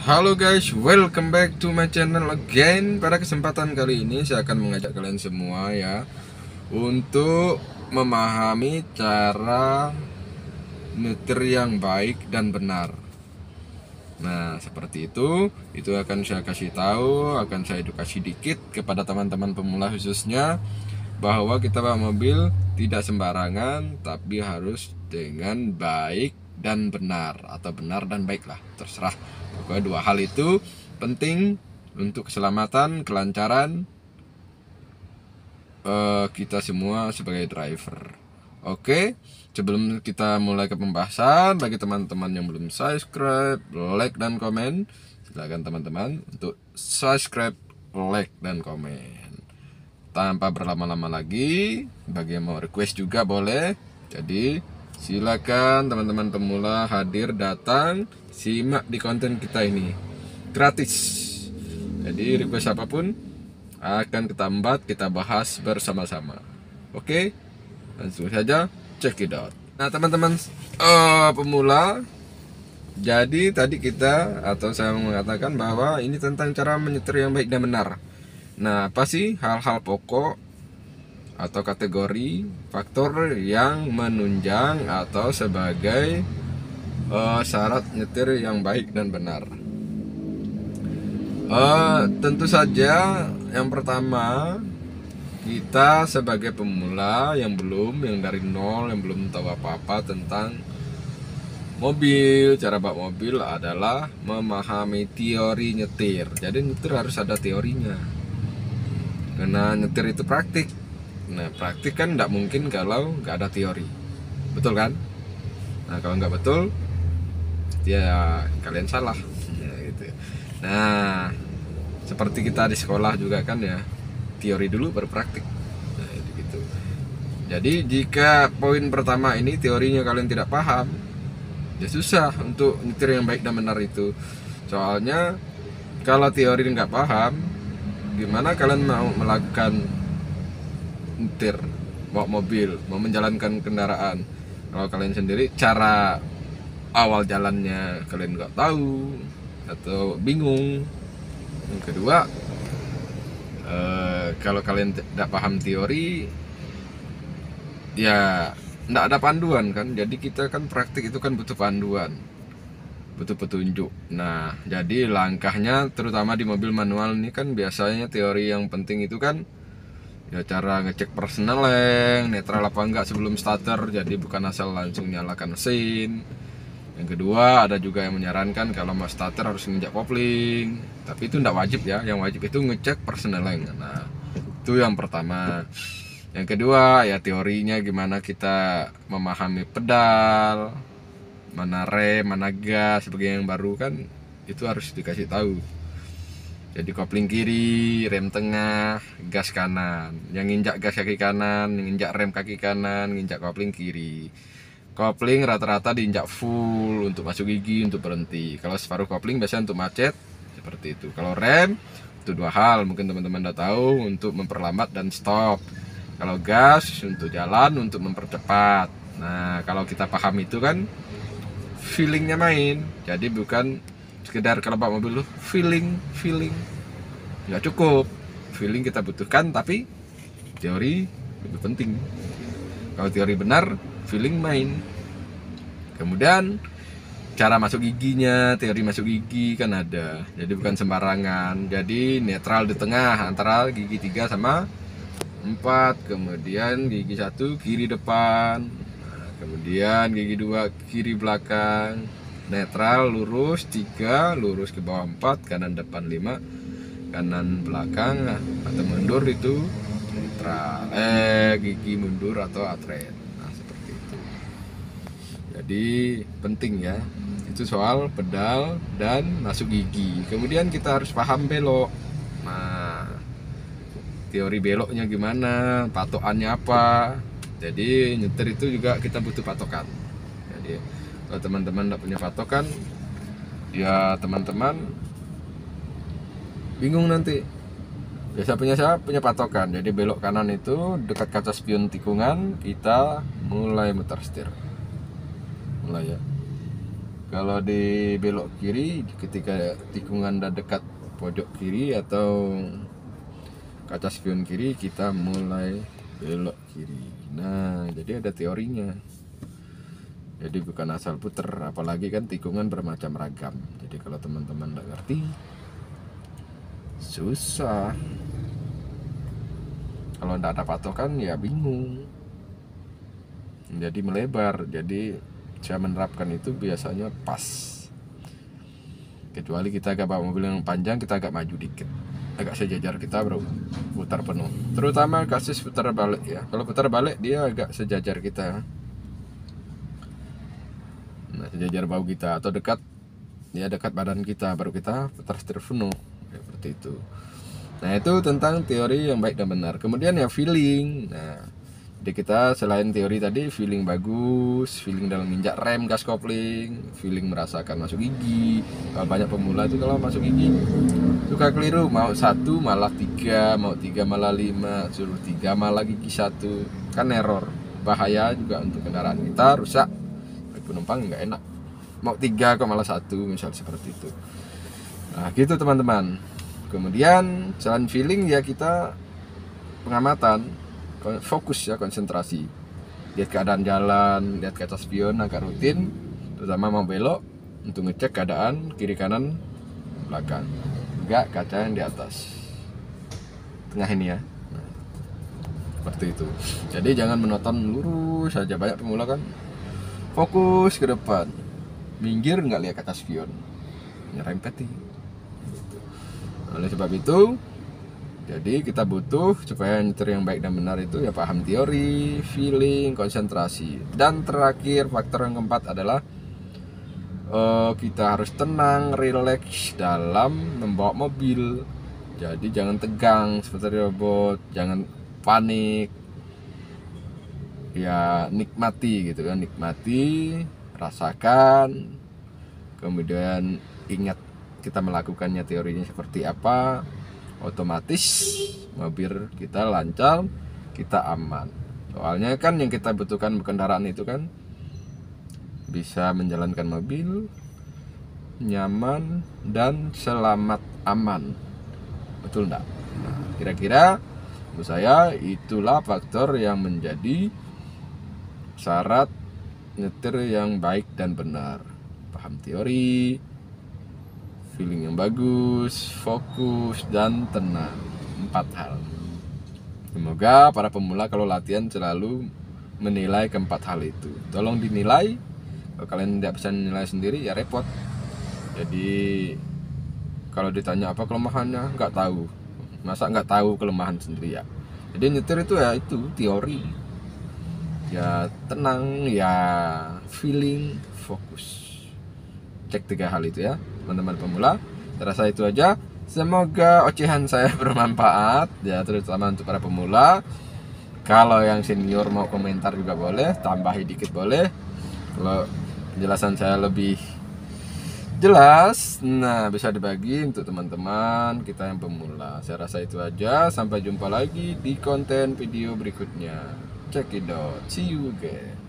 Halo guys, welcome back to my channel again. Pada kesempatan kali ini saya akan mengajak kalian semua ya untuk memahami cara nyetir yang baik dan benar. Nah, seperti itu akan saya kasih tahu, akan saya edukasi dikit kepada teman-teman pemula khususnya bahwa kita bawa mobil tidak sembarangan, tapi harus dengan baik dan benar, atau benar dan baik lah, terserah. Pokoknya dua hal itu penting untuk keselamatan, kelancaran kita semua sebagai driver. Oke, sebelum kita mulai ke pembahasan, bagi teman-teman yang belum subscribe, like dan komen, silakan teman-teman untuk subscribe, like dan komen. Tanpa berlama-lama lagi, bagi yang mau request juga boleh. Jadi silakan teman-teman pemula hadir, datang, simak di konten kita ini gratis. Jadi request apapun akan kita bahas bersama-sama. Oke, langsung saja check it out. Nah teman-teman pemula, jadi tadi saya mengatakan bahwa ini tentang cara menyetir yang baik dan benar. Nah, apa sih hal-hal pokok atau kategori faktor yang menunjang atau sebagai syarat nyetir yang baik dan benar? Tentu saja yang pertama, kita sebagai pemula yang dari nol, yang belum tahu apa-apa tentang mobil, cara bawa mobil adalah memahami teori nyetir. Jadi nyetir harus ada teorinya, karena nyetir itu praktik. Nah, praktik kan tidak mungkin kalau nggak ada teori, betul kan? Nah, kalau nggak betul, ya kalian salah. Ya, gitu. Nah, seperti kita di sekolah juga kan ya, teori dulu baru praktik. Nah, gitu. Jadi jika poin pertama ini teorinya kalian tidak paham, ya susah untuk nyetir yang baik dan benar itu. Soalnya kalau teori nggak paham, gimana kalian mau melakukan nyetir, bawa mobil, mau menjalankan kendaraan? Kalau kalian sendiri cara awal jalannya kalian nggak tahu atau bingung. Yang kedua, kalau kalian tidak paham teori, ya tidak ada panduan kan. Jadi kita kan praktik itu kan butuh panduan, butuh petunjuk. Nah, jadi langkahnya terutama di mobil manual ini kan biasanya teori yang penting itu kan ya cara ngecek persneling, netral apa enggak sebelum starter. Jadi bukan asal langsung nyalakan mesin. Yang kedua, ada juga yang menyarankan kalau mau starter harus nginjak kopling, tapi itu enggak wajib ya. Yang wajib itu ngecek persneling. Nah, itu yang pertama. Yang kedua, ya teorinya gimana kita memahami pedal, mana rem, mana gas, sebagai yang baru kan itu harus dikasih tahu. Jadi kopling kiri, rem tengah, gas kanan. Yang nginjak gas kaki kanan, yang nginjak rem kaki kanan, nginjak kopling kiri. Kopling rata-rata diinjak full untuk masuk gigi, untuk berhenti. Kalau separuh kopling biasanya untuk macet, seperti itu. Kalau rem itu dua hal, mungkin teman-teman udah tahu, untuk memperlambat dan stop. Kalau gas untuk jalan, untuk mempercepat. Nah, kalau kita paham itu kan feelingnya main. Jadi bukan sekedar kalau bawa mobil lu feeling nggak cukup. Feeling kita butuhkan, tapi teori lebih penting. Kalau teori benar, feeling main. Kemudian cara masuk giginya, teori masuk gigi kan ada. Jadi bukan sembarangan. Jadi netral di tengah antara gigi 3 sama 4. Kemudian gigi 1 kiri depan. Nah, kemudian gigi 2 kiri belakang. Netral lurus 3, lurus ke bawah 4, kanan depan 5, kanan belakang atau mundur itu netral, gigi mundur atau atret. Nah, seperti itu. Jadi penting ya, itu soal pedal dan masuk gigi. Kemudian kita harus paham belok. Nah, teori beloknya gimana, patokannya apa. Jadi nyetir itu juga kita butuh patokan. Jadi kalau teman-teman tidak punya patokan, ya teman-teman bingung nanti. Biasa punya patokan. Jadi belok kanan itu dekat kaca spion tikungan, kita mulai muter setir. Mulai ya. Kalau di belok kiri, ketika tikungan udah dekat pojok kiri atau kaca spion kiri, kita mulai belok kiri. Nah, jadi ada teorinya. Jadi bukan asal puter, apalagi kan tikungan bermacam ragam. Jadi kalau teman-teman nggak ngerti, susah. Kalau nggak ada patokan ya bingung. Jadi melebar. Jadi saya menerapkan itu biasanya pas. Kecuali kita agak bawa mobil yang panjang, kita agak maju dikit, agak sejajar kita bro, putar penuh. Terutama kasus putar balik ya. Kalau putar balik dia agak sejajar kita. Nah, sejajar bahu kita atau dekat, ya dekat badan kita, baru kita putar setir penuh seperti itu. Nah, itu tentang teori yang baik dan benar. Kemudian ya feeling. Nah, jadi kita selain teori tadi, feeling bagus, feeling dalam injak rem, gas kopling, feeling merasakan masuk gigi. Banyak pemula itu kalau masuk gigi suka keliru, mau 1 malah 3, mau 3 malah 5, suruh 3 malah gigi 1, kan error. Bahaya juga untuk kendaraan kita, rusak, penumpang nggak enak. Mau 3 kok malah 1, misal seperti itu. Nah gitu teman-teman. Kemudian selain feeling ya kita pengamatan, fokus ya, konsentrasi, lihat keadaan jalan, lihat kaca spion agak rutin, terutama mau belok untuk ngecek keadaan kiri kanan belakang, enggak kaca yang di atas tengah ini ya. Nah, seperti itu. Jadi jangan menonton lurus saja, banyak pemula kan fokus ke depan, minggir nggak lihat kaca spion, nyerempet nih. Oleh sebab itu, jadi kita butuh supaya nyetir yang baik dan benar itu ya paham teori, feeling, konsentrasi. Dan terakhir faktor yang keempat adalah kita harus tenang, rileks dalam membawa mobil. Jadi jangan tegang seperti robot, jangan panik. Ya nikmati gitu kan, nikmati, rasakan. Kemudian ingat kita melakukannya teorinya seperti apa, otomatis mobil kita lancar, kita aman. Soalnya kan yang kita butuhkan kendaraan itu kan bisa menjalankan mobil nyaman dan selamat aman, betul enggak? Nah, kira-kira menurut saya itulah faktor yang menjadi syarat nyetir yang baik dan benar. Paham teori, feeling yang bagus, fokus, dan tenang. 4 hal. Semoga para pemula kalau latihan selalu menilai keempat hal itu. Tolong dinilai. Kalau kalian tidak bisa menilai sendiri ya repot. Jadi kalau ditanya apa kelemahannya, nggak tahu. Masa nggak tahu kelemahan sendiri ya. Jadi nyetir itu ya itu teori. Ya tenang, ya feeling, fokus. Cek 3 hal itu ya teman-teman pemula. Saya rasa itu aja. Semoga ocehan saya bermanfaat ya, terutama untuk para pemula. Kalau yang senior mau komentar juga boleh, tambahi dikit boleh. Kalau penjelasan saya lebih jelas, nah bisa dibagi untuk teman-teman kita yang pemula. Saya rasa itu aja. Sampai jumpa lagi di konten video berikutnya. Check it out. See you again.